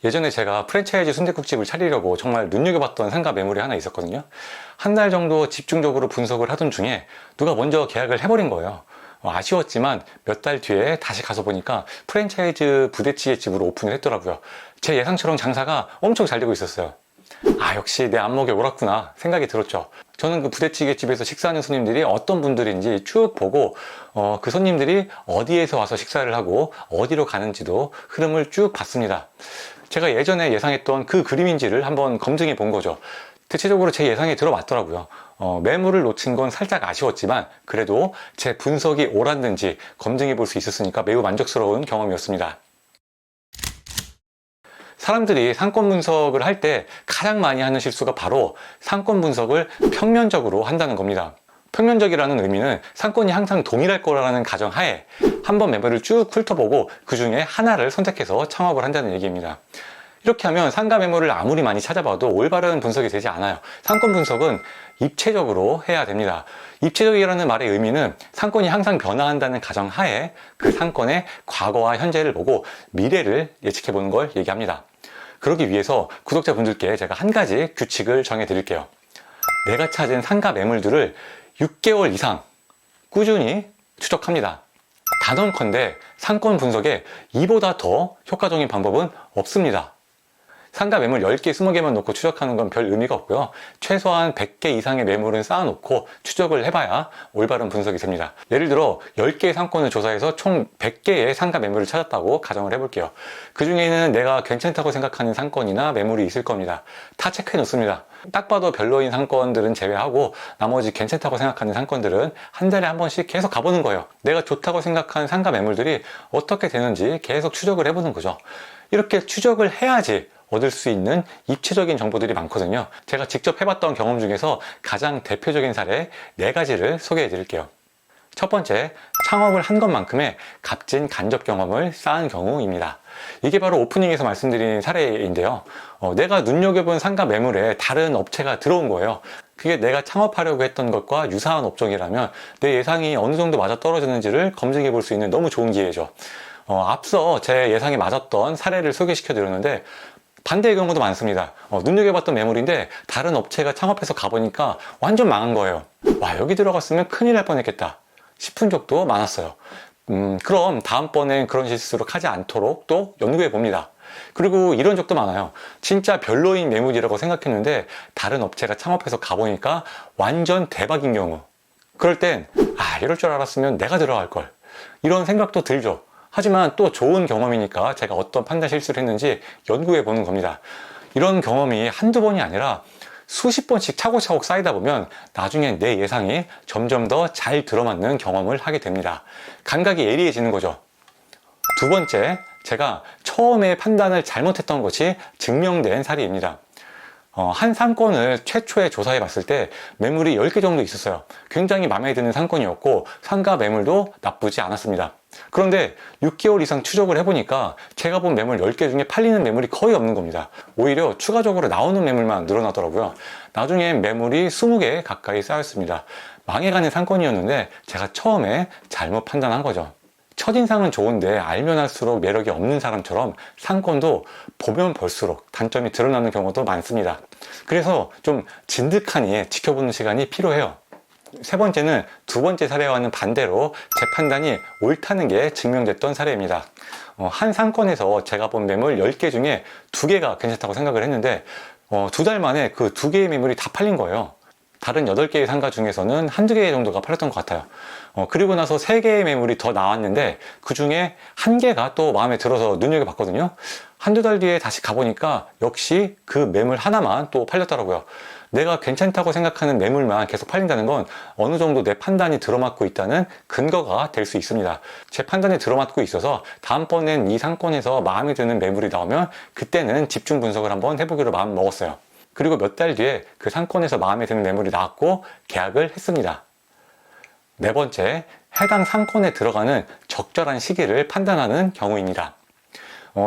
예전에 제가 프랜차이즈 순댓국집을 차리려고 정말 눈여겨봤던 상가 매물이 하나 있었거든요. 한 달 정도 집중적으로 분석을 하던 중에 누가 먼저 계약을 해버린 거예요. 아쉬웠지만 몇 달 뒤에 다시 가서 보니까 프랜차이즈 부대찌개집으로 오픈을 했더라고요. 제 예상처럼 장사가 엄청 잘 되고 있었어요. 아, 역시 내 안목에 옳았구나 생각이 들었죠. 저는 그 부대찌개집에서 식사하는 손님들이 어떤 분들인지 쭉 보고 그 손님들이 어디에서 와서 식사를 하고 어디로 가는지도 흐름을 쭉 봤습니다. 제가 예전에 예상했던 그 그림인지를 한번 검증해 본 거죠. 대체적으로 제 예상이 들어맞더라고요. 매물을 놓친 건 살짝 아쉬웠지만 그래도 제 분석이 옳았는지 검증해 볼 수 있었으니까 매우 만족스러운 경험이었습니다. 사람들이 상권 분석을 할 때 가장 많이 하는 실수가 바로 상권 분석을 평면적으로 한다는 겁니다. 평면적이라는 의미는 상권이 항상 동일할 거라는 가정하에 한번 매물을 쭉 훑어보고 그 중에 하나를 선택해서 창업을 한다는 얘기입니다. 이렇게 하면 상가 매물을 아무리 많이 찾아봐도 올바른 분석이 되지 않아요. 상권 분석은 입체적으로 해야 됩니다. 입체적이라는 말의 의미는 상권이 항상 변화한다는 가정하에 그 상권의 과거와 현재를 보고 미래를 예측해 보는 걸 얘기합니다. 그러기 위해서 구독자분들께 제가 한 가지 규칙을 정해 드릴게요. 내가 찾은 상가 매물들을 6개월 이상 꾸준히 추적합니다. 단언컨대 상권 분석에 이보다 더 효과적인 방법은 없습니다. 상가 매물 10개, 20개만 놓고 추적하는 건 별 의미가 없고요. 최소한 100개 이상의 매물은 쌓아놓고 추적을 해봐야 올바른 분석이 됩니다. 예를 들어 10개의 상권을 조사해서 총 100개의 상가 매물을 찾았다고 가정을 해볼게요. 그 중에는 내가 괜찮다고 생각하는 상권이나 매물이 있을 겁니다. 다 체크해 놓습니다. 딱 봐도 별로인 상권들은 제외하고 나머지 괜찮다고 생각하는 상권들은 한 달에 한 번씩 계속 가보는 거예요. 내가 좋다고 생각하는 상가 매물들이 어떻게 되는지 계속 추적을 해보는 거죠. 이렇게 추적을 해야지 얻을 수 있는 입체적인 정보들이 많거든요. 제가 직접 해봤던 경험 중에서 가장 대표적인 사례 4가지를 소개해 드릴게요. 첫 번째, 창업을 한 것만큼의 값진 간접 경험을 쌓은 경우입니다. 이게 바로 오프닝에서 말씀드린 사례인데요. 내가 눈여겨본 상가 매물에 다른 업체가 들어온 거예요. 그게 내가 창업하려고 했던 것과 유사한 업종이라면 내 예상이 어느 정도 맞아떨어졌는지를 검증해 볼 수 있는 너무 좋은 기회죠. 앞서 제 예상에 맞았던 사례를 소개시켜 드렸는데 반대의 경우도 많습니다. 눈여겨봤던 매물인데 다른 업체가 창업해서 가보니까 완전 망한 거예요. 와, 여기 들어갔으면 큰일 날 뻔했겠다 싶은 적도 많았어요. 그럼 다음번엔 그런 실수를 하지 않도록 또 연구해 봅니다. 그리고 이런 적도 많아요. 진짜 별로인 매물이라고 생각했는데 다른 업체가 창업해서 가보니까 완전 대박인 경우. 그럴 땐 이럴 줄 알았으면 내가 들어갈 걸, 이런 생각도 들죠. 하지만 또 좋은 경험이니까 제가 어떤 판단 실수를 했는지 연구해 보는 겁니다. 이런 경험이 한두 번이 아니라 수십 번씩 차곡차곡 쌓이다 보면 나중엔 내 예상이 점점 더 잘 들어맞는 경험을 하게 됩니다. 감각이 예리해지는 거죠. 두 번째, 제가 처음에 판단을 잘못했던 것이 증명된 사례입니다. 한 상권을 최초에 조사해 봤을 때 매물이 10개 정도 있었어요. 굉장히 마음에 드는 상권이었고 상가 매물도 나쁘지 않았습니다. 그런데 6개월 이상 추적을 해보니까 제가 본 매물 10개 중에 팔리는 매물이 거의 없는 겁니다. 오히려 추가적으로 나오는 매물만 늘어나더라고요. 나중엔 매물이 20개 가까이 쌓였습니다. 망해가는 상권이었는데 제가 처음에 잘못 판단한 거죠. 첫인상은 좋은데 알면 할수록 매력이 없는 사람처럼 상권도 보면 볼수록 단점이 드러나는 경우도 많습니다. 그래서 좀 진득하니 지켜보는 시간이 필요해요. 세 번째는 두 번째 사례와는 반대로 제 판단이 옳다는 게 증명됐던 사례입니다. 한 상권에서 제가 본 매물 10개 중에 2개가 괜찮다고 생각을 했는데 2달 만에 그 2개의 매물이 다 팔린 거예요. 다른 8개의 상가 중에서는 한두 개 정도가 팔렸던 것 같아요. 그리고 나서 3개의 매물이 더 나왔는데 그 중에 1개가 또 마음에 들어서 눈여겨봤거든요. 한두 달 뒤에 다시 가보니까 역시 그 매물 하나만 또 팔렸더라고요. 내가 괜찮다고 생각하는 매물만 계속 팔린다는 건 어느 정도 내 판단이 들어맞고 있다는 근거가 될 수 있습니다. 제 판단이 들어맞고 있어서 다음번엔 이 상권에서 마음에 드는 매물이 나오면 그때는 집중 분석을 한번 해보기로 마음 먹었어요. 그리고 몇 달 뒤에 그 상권에서 마음에 드는 매물이 나왔고 계약을 했습니다. 네 번째, 해당 상권에 들어가는 적절한 시기를 판단하는 경우입니다.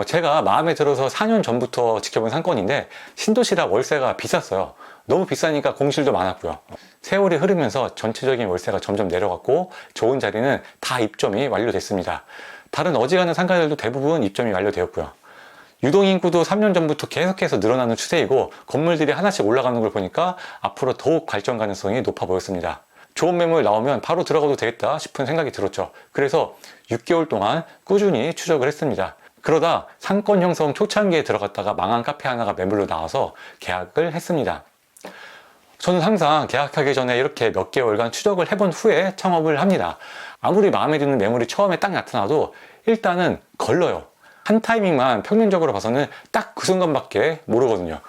제가 마음에 들어서 4년 전부터 지켜본 상권인데 신도시라 월세가 비쌌어요. 너무 비싸니까 공실도 많았고요. 세월이 흐르면서 전체적인 월세가 점점 내려갔고 좋은 자리는 다 입점이 완료됐습니다. 다른 어지간한 상가들도 대부분 입점이 완료되었고요. 유동인구도 3년 전부터 계속해서 늘어나는 추세이고 건물들이 하나씩 올라가는 걸 보니까 앞으로 더욱 발전 가능성이 높아 보였습니다. 좋은 매물 나오면 바로 들어가도 되겠다 싶은 생각이 들었죠. 그래서 6개월 동안 꾸준히 추적을 했습니다. 그러다 상권 형성 초창기에 들어갔다가 망한 카페 하나가 매물로 나와서 계약을 했습니다. 저는 항상 계약하기 전에 이렇게 몇 개월간 추적을 해본 후에 창업을 합니다. 아무리 마음에 드는 매물이 처음에 딱 나타나도 일단은 걸러요. 한 타이밍만 평균적으로 봐서는 딱 그 순간밖에 모르거든요.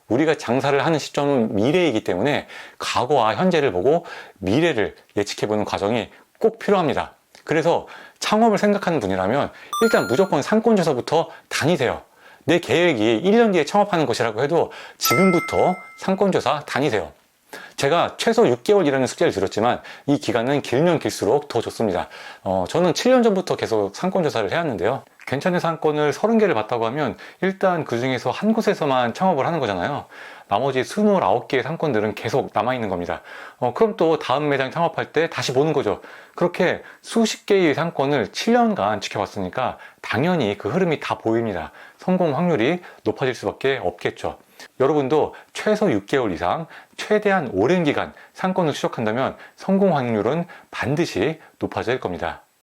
우리가 장사를 하는 시점은 미래이기 때문에 과거와 현재를 보고 미래를 예측해보는 과정이 꼭 필요합니다. 그래서 창업을 생각하는 분이라면 일단 무조건 상권조사부터 다니세요. 내 계획이 1년 뒤에 창업하는 것이라고 해도 지금부터 상권조사 다니세요. 제가 최소 6개월이라는 숙제를 드렸지만 이 기간은 길면 길수록 더 좋습니다. 저는 7년 전부터 계속 상권조사를 해왔는데요. 괜찮은 상권을 30개를 봤다고 하면 일단 그 중에서 한 곳에서만 창업을 하는 거잖아요. 나머지 29개의 상권들은 계속 남아있는 겁니다. 그럼 또 다음 매장 창업할 때 다시 보는 거죠. 그렇게 수십 개의 상권을 7년간 지켜봤으니까 당연히 그 흐름이 다 보입니다. 성공 확률이 높아질 수밖에 없겠죠. 여러분도 최소 6개월 이상 최대한 오랜 기간 상권을 추적한다면 성공 확률은 반드시 높아질 겁니다.